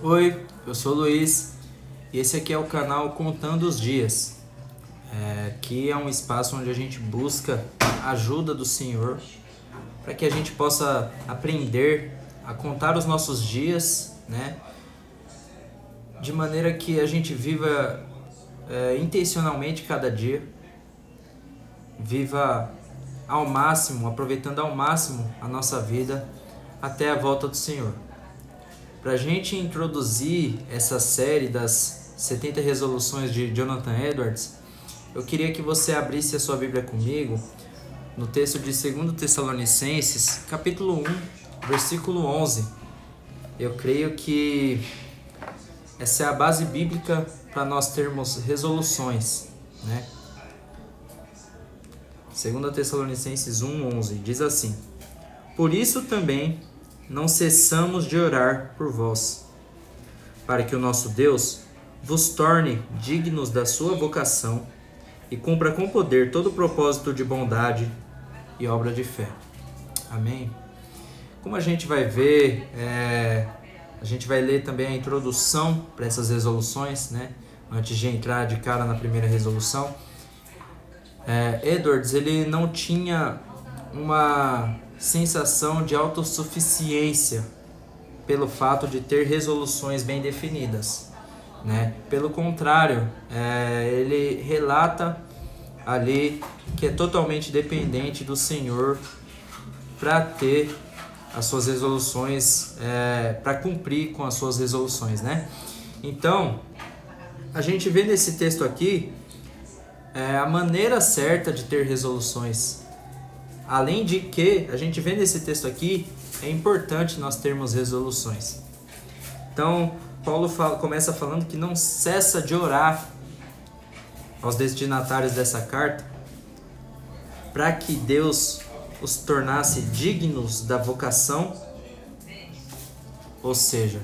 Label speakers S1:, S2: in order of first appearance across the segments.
S1: Oi, eu sou o Luiz e esse aqui é o canal Contando os Dias. Aqui é um espaço onde a gente busca a ajuda do Senhor para que a gente possa aprender a contar os nossos dias, né? De maneira que a gente viva intencionalmente cada dia, viva ao máximo, aproveitando ao máximo a nossa vida até a volta do Senhor. Para a gente introduzir essa série das 70 resoluções de Jonathan Edwards, eu queria que você abrisse a sua Bíblia comigo no texto de 2 Tessalonicenses, capítulo 1, versículo 11. Eu creio que essa é a base bíblica para nós termos resoluções, né? 2 Tessalonicenses 1:11 diz assim: Por isso também não cessamos de orar por vós, para que o nosso Deus vos torne dignos da sua vocação e cumpra com poder todo o propósito de bondade e obra de fé. Amém? Como a gente vai ver, a gente vai ler também a introdução para essas resoluções, né? Antes de entrar de cara na primeira resolução. Edwards, ele não tinha uma sensação de autossuficiência pelo fato de ter resoluções bem definidas, né? Pelo contrário, ele relata ali que é totalmente dependente do Senhor para ter as suas resoluções, para cumprir com as suas resoluções, né? Então, a gente vê nesse texto aqui a maneira certa de ter resoluções. Além de que, a gente vê nesse texto aqui, é importante nós termos resoluções. Então, Paulo começa falando que não cessa de orar aos destinatários dessa carta para que Deus os tornasse dignos da vocação. Ou seja,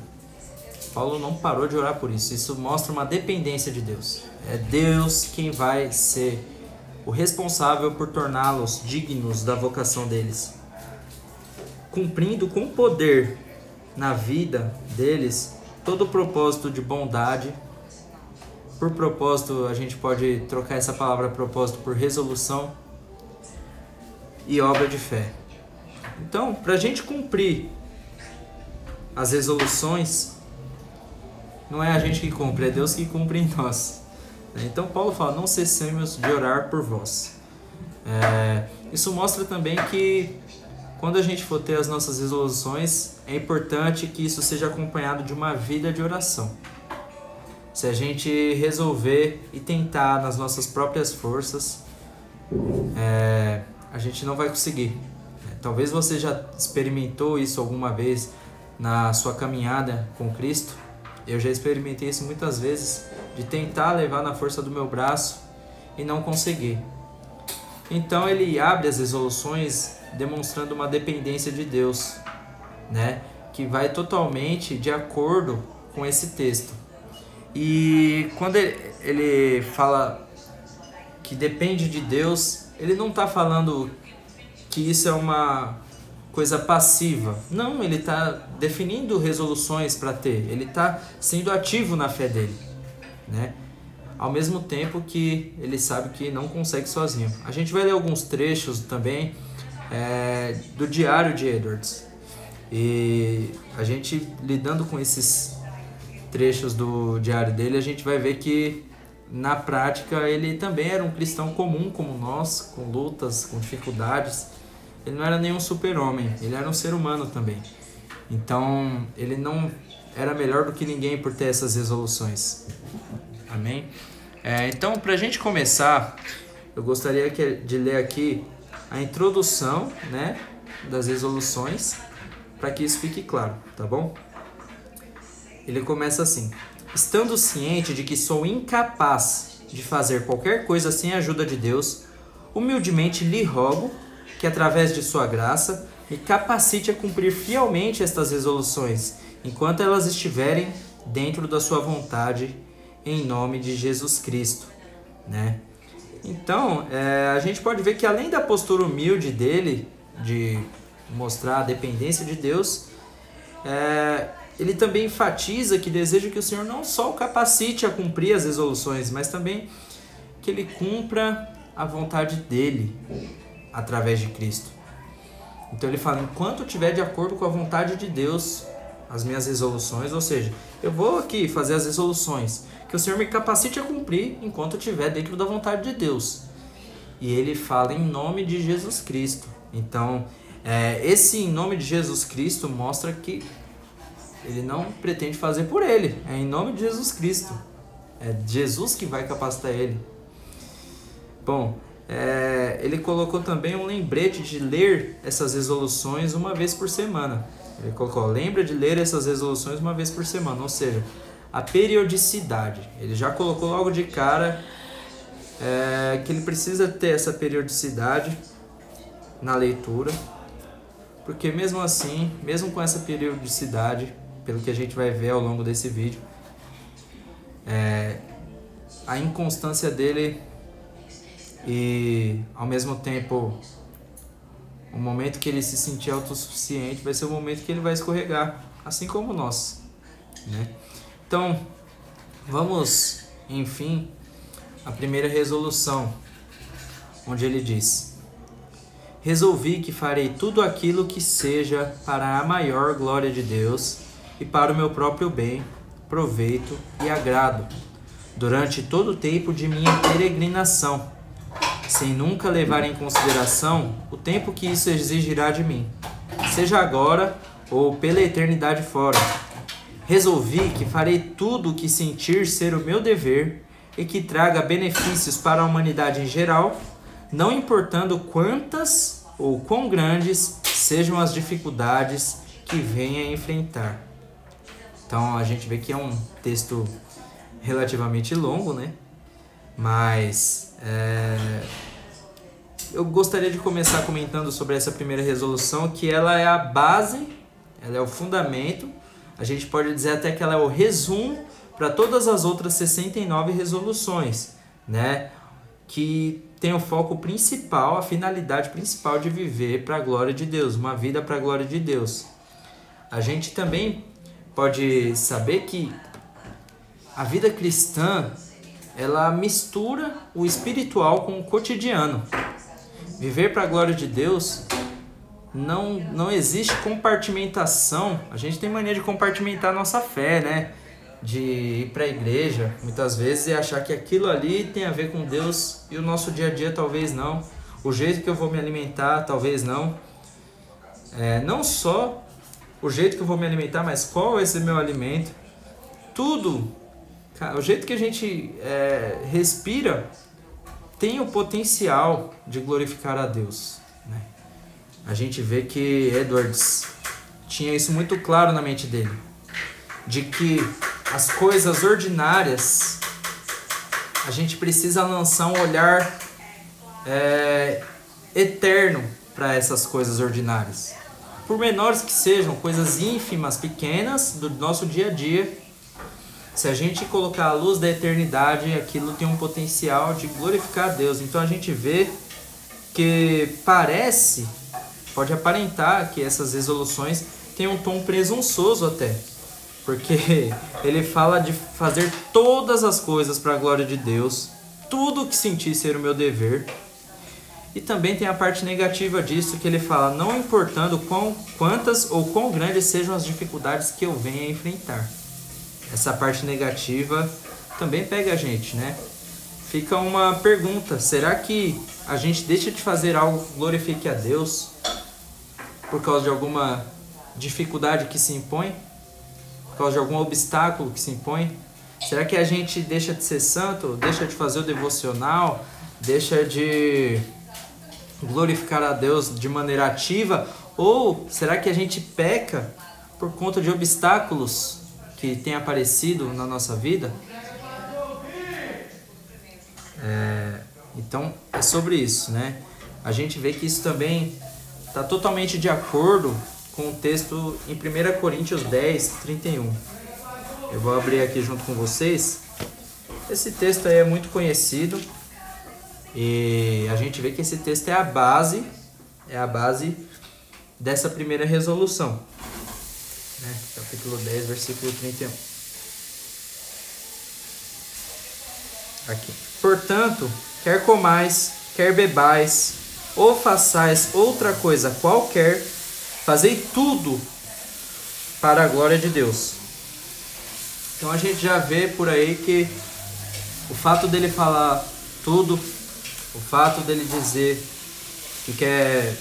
S1: Paulo não parou de orar por isso. Isso mostra uma dependência de Deus. É Deus quem vai ser o responsável por torná-los dignos da vocação deles, cumprindo com poder na vida deles todo o propósito de bondade. Por propósito, a gente pode trocar essa palavra propósito por resolução e obra de fé. Então, para a gente cumprir as resoluções, não é a gente que cumpre, é Deus que cumpre em nós. Então Paulo fala, não cessemos de orar por vós. Isso mostra também que quando a gente for ter as nossas resoluções, é importante que isso seja acompanhado de uma vida de oração. Se a gente resolver e tentar nas nossas próprias forças, a gente não vai conseguir. Talvez você já experimentou isso alguma vez na sua caminhada com Cristo. Eu já experimentei isso muitas vezes, de tentar levar na força do meu braço e não conseguir. Então ele abre as resoluções demonstrando uma dependência de Deus, né? Que vai totalmente de acordo com esse texto. E quando ele fala que depende de Deus, ele não está falando que isso é uma coisa passiva. Não, ele está definindo resoluções para ter. Ele está sendo ativo na fé dele, né? Ao mesmo tempo que ele sabe que não consegue sozinho. A gente vai ler alguns trechos também do diário de Edwards. E a gente, lidando com esses trechos do diário dele, a gente vai ver que na prática ele também era um cristão comum como nós, com lutas, com dificuldades. Ele não era nenhum super-homem, ele era um ser humano também. Então, ele não era melhor do que ninguém por ter essas resoluções. Amém? Então, para a gente começar, eu gostaria de ler aqui a introdução, né, das resoluções, para que isso fique claro, tá bom? Ele começa assim: Estando ciente de que sou incapaz de fazer qualquer coisa sem a ajuda de Deus, humildemente lhe rogo que através de sua graça me capacite a cumprir fielmente estas resoluções, enquanto elas estiverem dentro da sua vontade, em nome de Jesus Cristo, né? Então, a gente pode ver que além da postura humilde dele, de mostrar a dependência de Deus, ele também enfatiza que deseja que o Senhor não só o capacite a cumprir as resoluções, mas também que ele cumpra a vontade dele através de Cristo. Então ele fala, enquanto estiver de acordo com a vontade de Deus, as minhas resoluções, ou seja, eu vou aqui fazer as resoluções, que o Senhor me capacite a cumprir enquanto estiver dentro da vontade de Deus. E ele fala em nome de Jesus Cristo. Então, esse em nome de Jesus Cristo mostra que ele não pretende fazer por ele, é em nome de Jesus Cristo. É Jesus que vai capacitar ele. Bom, ele colocou também um lembrete de ler essas resoluções uma vez por semana. Ele colocou, lembra de ler essas resoluções uma vez por semana, ou seja, a periodicidade. Ele já colocou logo de cara que ele precisa ter essa periodicidade na leitura, porque mesmo assim, mesmo com essa periodicidade, pelo que a gente vai ver ao longo desse vídeo, a inconstância dele e ao mesmo tempo o momento que ele se sentir autossuficiente vai ser o momento que ele vai escorregar, assim como nós, né? Então, vamos, enfim, à primeira resolução, onde ele diz: resolvi que farei tudo aquilo que seja para a maior glória de Deus e para o meu próprio bem, proveito e agrado, durante todo o tempo de minha peregrinação, sem nunca levar em consideração o tempo que isso exigirá de mim, seja agora ou pela eternidade fora. Resolvi que farei tudo o que sentir ser o meu dever e que traga benefícios para a humanidade em geral, não importando quantas ou quão grandes sejam as dificuldades que venha a enfrentar. Então a gente vê que é um texto relativamente longo, né? Mas eu gostaria de começar comentando sobre essa primeira resolução, que ela é a base, ela é o fundamento, a gente pode dizer até que ela é o resumo para todas as outras 69 resoluções, né? Que tem o foco principal, a finalidade principal de viver para a glória de Deus, uma vida para a glória de Deus. A gente também pode saber que a vida cristã, ela mistura o espiritual com o cotidiano. Viver para a glória de Deus, não existe compartimentação. A gente tem mania de compartimentar a nossa fé, né? De ir para a igreja, muitas vezes, e achar que aquilo ali tem a ver com Deus e o nosso dia a dia talvez não. O jeito que eu vou me alimentar, talvez não. Não só o jeito que eu vou me alimentar, mas qual vai ser meu alimento. Tudo, o jeito que a gente respira tem o potencial de glorificar a Deus, né? A gente vê que Edwards tinha isso muito claro na mente dele, de que as coisas ordinárias, a gente precisa lançar um olhar eterno para essas coisas ordinárias. Por menores que sejam, coisas ínfimas, pequenas do nosso dia a dia, se a gente colocar a luz da eternidade, aquilo tem um potencial de glorificar a Deus. Então a gente vê que pode aparentar que essas resoluções têm um tom presunçoso até, porque ele fala de fazer todas as coisas para a glória de Deus, tudo que sentir ser o meu dever. E também tem a parte negativa disso, que ele fala, não importando quantas ou quão grandes sejam as dificuldades que eu venha a enfrentar. Essa parte negativa também pega a gente, né? Fica uma pergunta, será que a gente deixa de fazer algo que glorifique a Deus por causa de alguma dificuldade que se impõe? Por causa de algum obstáculo que se impõe? Será que a gente deixa de ser santo? Deixa de fazer o devocional? Deixa de glorificar a Deus de maneira ativa? Ou será que a gente peca por conta de obstáculos que têm aparecido na nossa vida? Então é sobre isso, né? A gente vê que isso também está totalmente de acordo com o texto em 1 Coríntios 10, 31. Eu vou abrir aqui junto com vocês. Esse texto aí é muito conhecido e a gente vê que esse texto é a base dessa primeira resolução. né? Capítulo 10, versículo 31. Aqui. Portanto, quer comais, quer bebais, ou façais outra coisa qualquer, fazei tudo para a glória de Deus. Então a gente já vê por aí que o fato dele falar tudo, o fato dele dizer que quer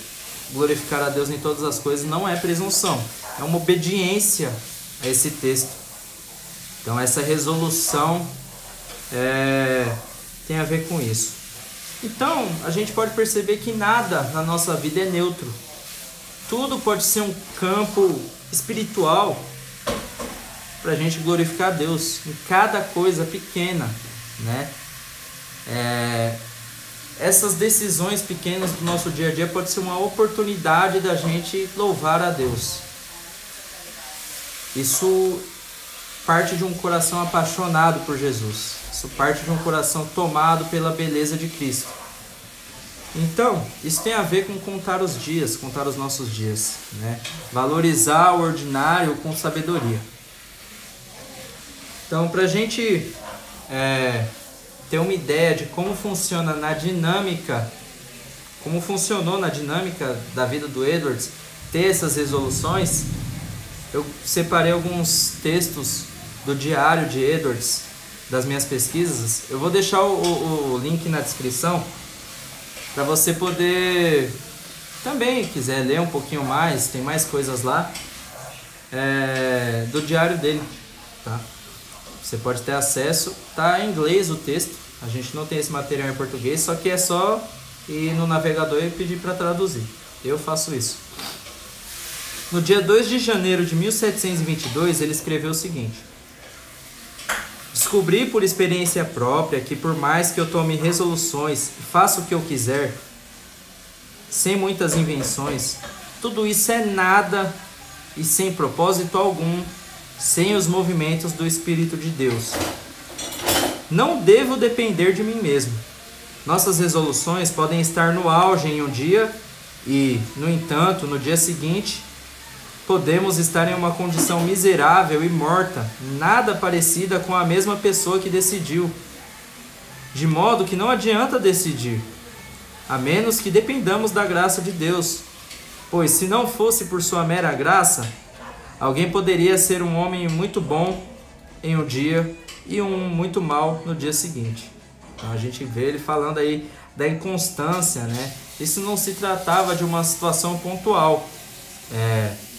S1: glorificar a Deus em todas as coisas, não é presunção, é uma obediência a esse texto. Então essa resolução tem a ver com isso. Então a gente pode perceber que nada na nossa vida é neutro. Tudo pode ser um campo espiritual para a gente glorificar a Deus em cada coisa pequena, né? Essas decisões pequenas do nosso dia a dia pode ser uma oportunidade da gente louvar a Deus. Isso parte de um coração apaixonado por Jesus. Isso parte de um coração tomado pela beleza de Cristo. Então, isso tem a ver com contar os dias, contar os nossos dias, né? Valorizar o ordinário com sabedoria. Então, para a gente ter uma ideia de como funciona na dinâmica, como funcionou na dinâmica da vida do Edwards, ter essas resoluções, eu separei alguns textos do diário de Edwards, das minhas pesquisas. Eu vou deixar o link na descrição, para você poder também, quiser ler um pouquinho mais, tem mais coisas lá, do diário dele, tá? Você pode ter acesso, tá em inglês o texto, a gente não tem esse material em português, só que é só ir no navegador e pedir para traduzir. Eu faço isso. No dia 2 de janeiro de 1722, ele escreveu o seguinte: descobri por experiência própria que por mais que eu tome resoluções e faça o que eu quiser, sem muitas invenções, tudo isso é nada e sem propósito algum, sem os movimentos do Espírito de Deus. Não devo depender de mim mesmo. Nossas resoluções podem estar no auge em um dia e, no entanto, no dia seguinte, podemos estar em uma condição miserável e morta, nada parecida com a mesma pessoa que decidiu. De modo que não adianta decidir, a menos que dependamos da graça de Deus. Pois se não fosse por sua mera graça, alguém poderia ser um homem muito bom em um dia e um muito mal no dia seguinte. Então a gente vê ele falando aí da inconstância, né? Isso não se tratava de uma situação pontual.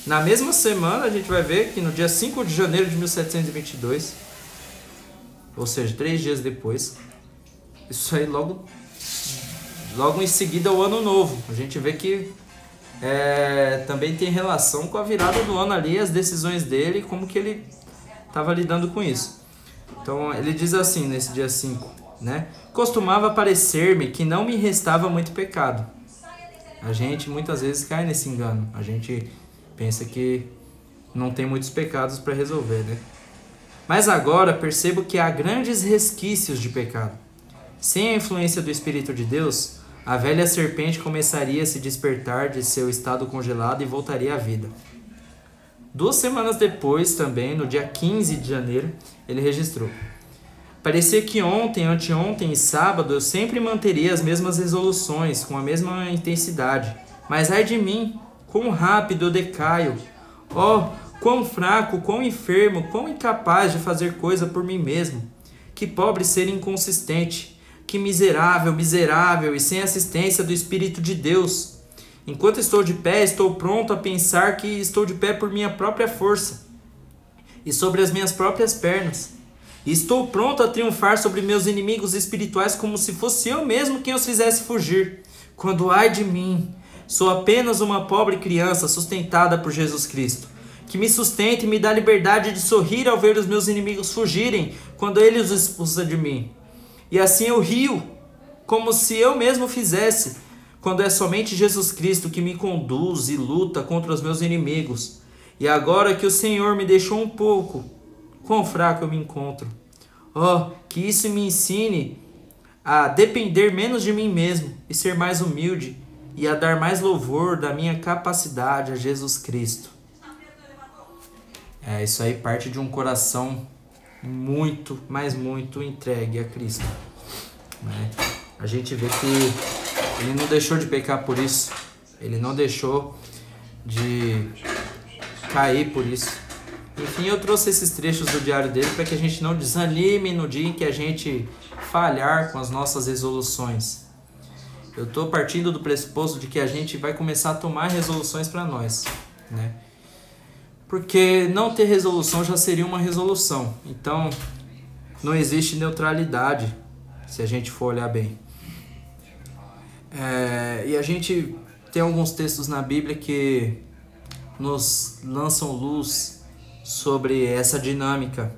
S1: Na mesma semana a gente vai ver que no dia 5 de janeiro de 1722, ou seja, 3 dias depois, isso aí logo em seguida o ano novo. A gente vê que também tem relação com a virada do ano ali, as decisões dele, como que ele estava lidando com isso. Então ele diz assim nesse dia 5, né? Costumava parecer-me que não me restava muito pecado. A gente muitas vezes cai nesse engano. A gente pensa que não tem muitos pecados para resolver, né? Mas agora percebo que há grandes resquícios de pecado. Sem a influência do Espírito de Deus, a velha serpente começaria a se despertar de seu estado congelado e voltaria à vida. 2 semanas depois, também, no dia 15 de janeiro, ele registrou: parecia que ontem, anteontem e sábado eu sempre manteria as mesmas resoluções, com a mesma intensidade. Mas ai de mim, quão rápido eu decaio! Oh, quão fraco, quão enfermo, quão incapaz de fazer coisa por mim mesmo! Que pobre ser inconsistente! Que miserável, miserável e sem assistência do Espírito de Deus! Enquanto estou de pé, estou pronto a pensar que estou de pé por minha própria força e sobre as minhas próprias pernas. E estou pronto a triunfar sobre meus inimigos espirituais como se fosse eu mesmo quem os fizesse fugir. Quando ai de mim, sou apenas uma pobre criança sustentada por Jesus Cristo, que me sustenta e me dá liberdade de sorrir ao ver os meus inimigos fugirem quando ele os expulsa de mim. E assim eu rio, como se eu mesmo fizesse, quando é somente Jesus Cristo que me conduz e luta contra os meus inimigos. E agora que o Senhor me deixou um pouco, quão fraco eu me encontro. Oh, que isso me ensine a depender menos de mim mesmo e ser mais humilde e a dar mais louvor da minha capacidade a Jesus Cristo. Isso aí parte de um coração muito, mas muito entregue a Cristo, né? A gente vê que ele não deixou de pecar por isso, ele não deixou de cair por isso. Enfim, eu trouxe esses trechos do diário dele para que a gente não desanime no dia em que a gente falhar com as nossas resoluções. Eu estou partindo do pressuposto de que a gente vai começar a tomar resoluções para nós, né? Porque não ter resolução já seria uma resolução. Então, não existe neutralidade, se a gente for olhar bem. E a gente tem alguns textos na Bíblia que nos lançam luz sobre essa dinâmica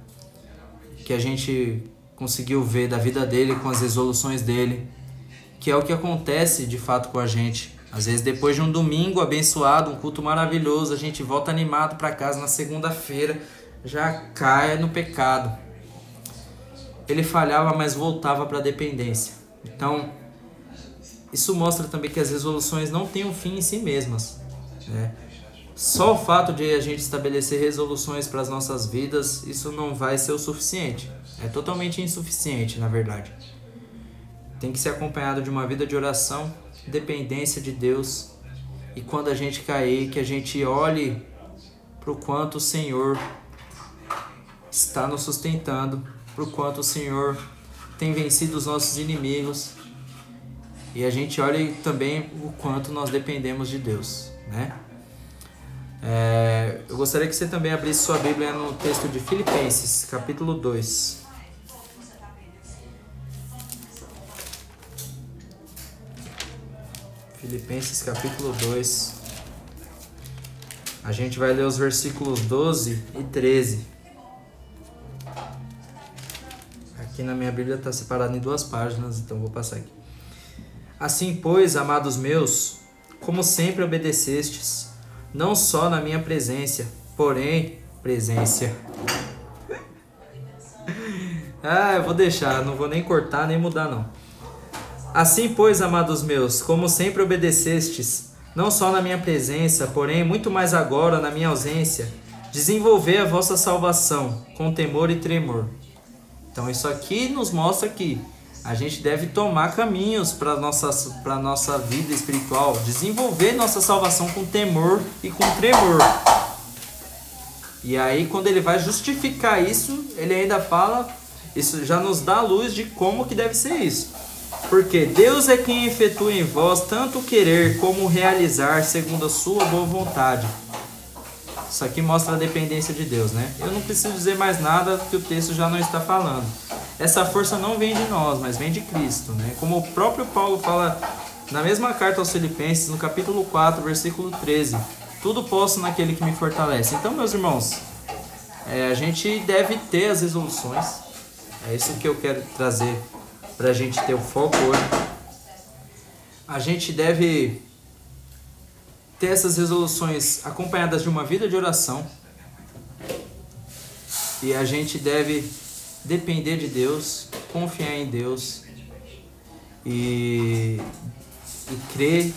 S1: que a gente conseguiu ver da vida dele com as resoluções dele, que é o que acontece de fato com a gente. Às vezes, depois de um domingo abençoado, um culto maravilhoso, a gente volta animado para casa na segunda-feira, já cai no pecado. Ele falhava, mas voltava para a dependência. Então, isso mostra também que as resoluções não têm um fim em si mesmas, né? Só o fato de a gente estabelecer resoluções para as nossas vidas, isso não vai ser o suficiente. É totalmente insuficiente, na verdade. Tem que ser acompanhado de uma vida de oração, dependência de Deus, e quando a gente cair, que a gente olhe para o quanto o Senhor está nos sustentando, para o quanto o Senhor tem vencido os nossos inimigos, e a gente olhe também o quanto nós dependemos de Deus, né? Eu gostaria que você também abrisse sua Bíblia no texto de Filipenses, capítulo 2. Filipenses capítulo 2. A gente vai ler os versículos 12 e 13. Aqui na minha Bíblia está separado em 2 páginas, então vou passar aqui. Assim, pois, amados meus, como sempre obedecestes, não só na minha presença, porém, eu vou deixar, não vou nem cortar, nem mudar não. Assim, pois, amados meus, como sempre obedecestes, não só na minha presença, porém, muito mais agora na minha ausência, desenvolvei a vossa salvação com temor e tremor. Então, isso aqui nos mostra que a gente deve tomar caminhos para a nossa vida espiritual, desenvolver nossa salvação com temor e com tremor. E aí, quando ele vai justificar isso, ele ainda fala, isso já nos dá a luz de como que deve ser isso. Porque Deus é quem efetua em vós tanto o querer como o realizar segundo a sua boa vontade. Isso aqui mostra a dependência de Deus, né? Eu não preciso dizer mais nada que o texto já não está falando. Essa força não vem de nós, mas vem de Cristo, né? Como o próprio Paulo fala na mesma carta aos Filipenses, no capítulo 4, versículo 13. Tudo posso naquele que me fortalece. Então, meus irmãos, a gente deve ter as resoluções. É isso que eu quero trazer para a gente ter o foco hoje. A gente deve ter essas resoluções acompanhadas de uma vida de oração. E a gente deve depender de Deus, confiar em Deus e crer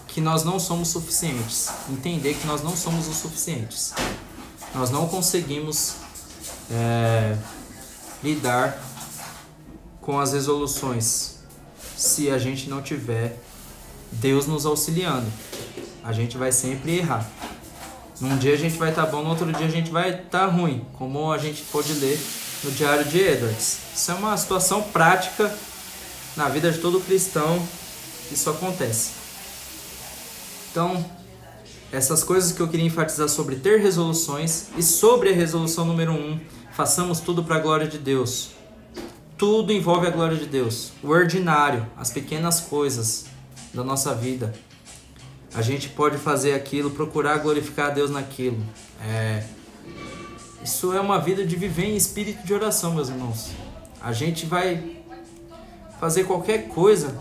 S1: que nós não somos suficientes. Entender que nós não somos o suficientes. Nós não conseguimos lidar com as resoluções se a gente não tiver Deus nos auxiliando. A gente vai sempre errar. Num dia a gente vai estar bom, no outro dia a gente vai estar ruim, como a gente pode ler no diário de Edwards. Isso é uma situação prática na vida de todo cristão, isso acontece. Então, essas coisas que eu queria enfatizar sobre ter resoluções e sobre a resolução número 1, façamos tudo para a glória de Deus. Tudo envolve a glória de Deus. O ordinário, as pequenas coisas da nossa vida. A gente pode fazer aquilo, procurar glorificar a Deus naquilo. Isso é uma vida de viver em espírito de oração, meus irmãos. A gente vai fazer qualquer coisa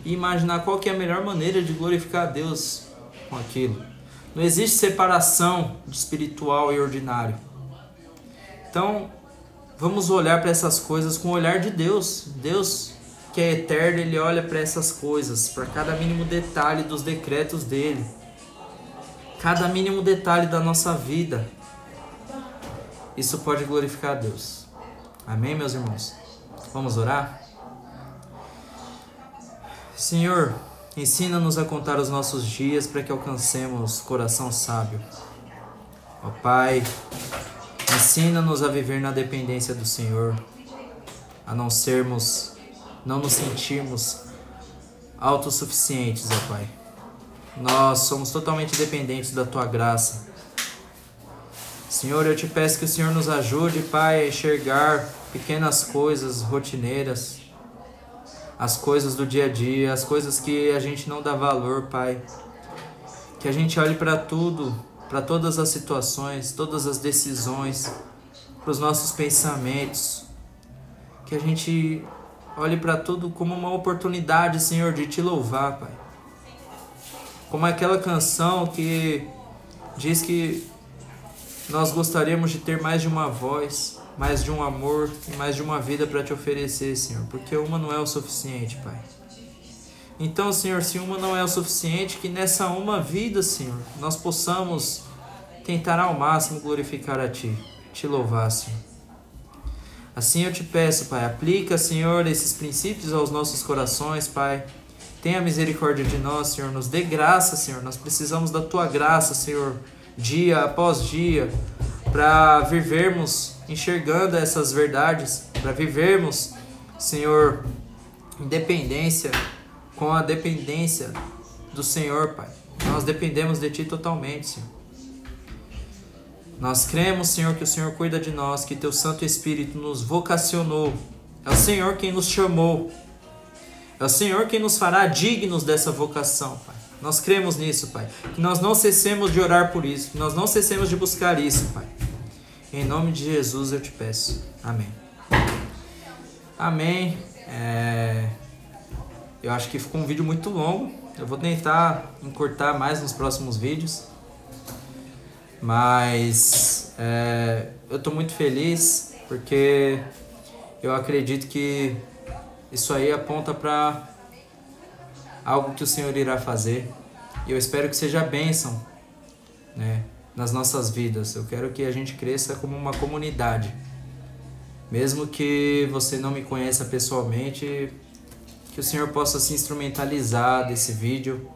S1: e imaginar qual que é a melhor maneira de glorificar a Deus com aquilo. Não existe separação de espiritual e ordinário. Então, vamos olhar para essas coisas com o olhar de Deus. Deus, que é eterno, Ele olha para essas coisas, para cada mínimo detalhe dos decretos dEle. Cada mínimo detalhe da nossa vida. isso pode glorificar a Deus. Amém, meus irmãos? Vamos orar? Senhor, ensina-nos a contar os nossos dias para que alcancemos coração sábio. Ó Pai, ensina-nos a viver na dependência do Senhor, a não nos sentirmos autossuficientes, ó Pai. Nós somos totalmente dependentes da Tua graça. Senhor, eu te peço que o Senhor nos ajude, Pai, a enxergar pequenas coisas rotineiras, as coisas do dia a dia, as coisas que a gente não dá valor, Pai. Que a gente olhe para tudo, para todas as situações, todas as decisões, para os nossos pensamentos. Que a gente olhe para tudo como uma oportunidade, Senhor, de Te louvar, Pai. Como aquela canção que diz que nós gostaríamos de ter mais de uma voz, mais de um amor e mais de uma vida para Te oferecer, Senhor, porque uma não é o suficiente, Pai. Então, Senhor, se uma não é o suficiente, que nessa uma vida, Senhor, nós possamos tentar ao máximo glorificar a Ti, Te louvar, Senhor. Assim eu Te peço, Pai, aplica, Senhor, esses princípios aos nossos corações, Pai. Tenha misericórdia de nós, Senhor, nos dê graça, Senhor, nós precisamos da Tua graça, Senhor, dia após dia, para vivermos enxergando essas verdades, para vivermos, Senhor, em dependência, com a dependência do Senhor, Pai. Nós dependemos de Ti totalmente, Senhor. Nós cremos, Senhor, que o Senhor cuida de nós, que Teu Santo Espírito nos vocacionou. É o Senhor quem nos chamou. É o Senhor quem nos fará dignos dessa vocação, Pai. Nós cremos nisso, Pai. Que nós não cessemos de orar por isso, que nós não cessemos de buscar isso, Pai. Em nome de Jesus eu Te peço. Amém. Amém. Eu acho que ficou um vídeo muito longo. Eu vou tentar encurtar mais nos próximos vídeos. Mas eu estou muito feliz porque eu acredito que isso aí aponta para algo que o Senhor irá fazer. E eu espero que seja bênção, né, nas nossas vidas. Eu quero que a gente cresça como uma comunidade. Mesmo que você não me conheça pessoalmente, que o Senhor possa se instrumentalizar desse vídeo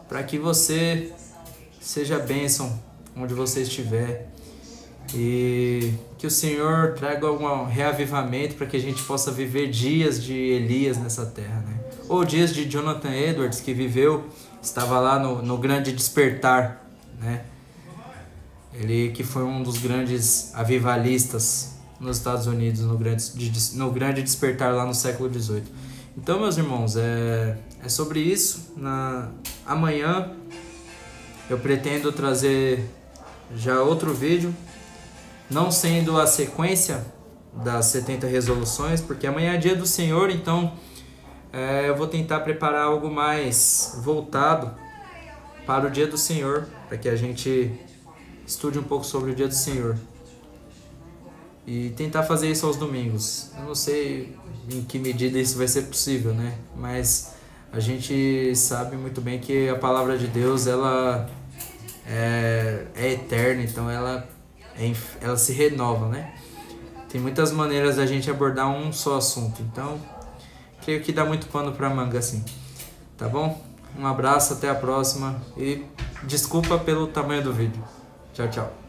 S1: para que você seja bênção onde você estiver. E que o Senhor traga um reavivamento para que a gente possa viver dias de Elias nessa terra, né? Ou dias de Jonathan Edwards, que estava lá no Grande Despertar, né? Ele que foi um dos grandes avivalistas nos Estados Unidos, no Grande Despertar lá no século XVIII. Então, meus irmãos, é sobre isso. Amanhã eu pretendo trazer já outro vídeo, não sendo a sequência das 70 resoluções, porque amanhã é dia do Senhor, então eu vou tentar preparar algo mais voltado para o dia do Senhor, para que a gente estude um pouco sobre o dia do Senhor e tentar fazer isso aos domingos. Eu não sei em que medida isso vai ser possível, né? Mas a gente sabe muito bem que a palavra de Deus ela é eterna, então ela se renova, né? Tem muitas maneiras da gente abordar um só assunto, então creio que dá muito pano para manga assim, tá bom? Um abraço, até a próxima e desculpa pelo tamanho do vídeo. Tchau, tchau.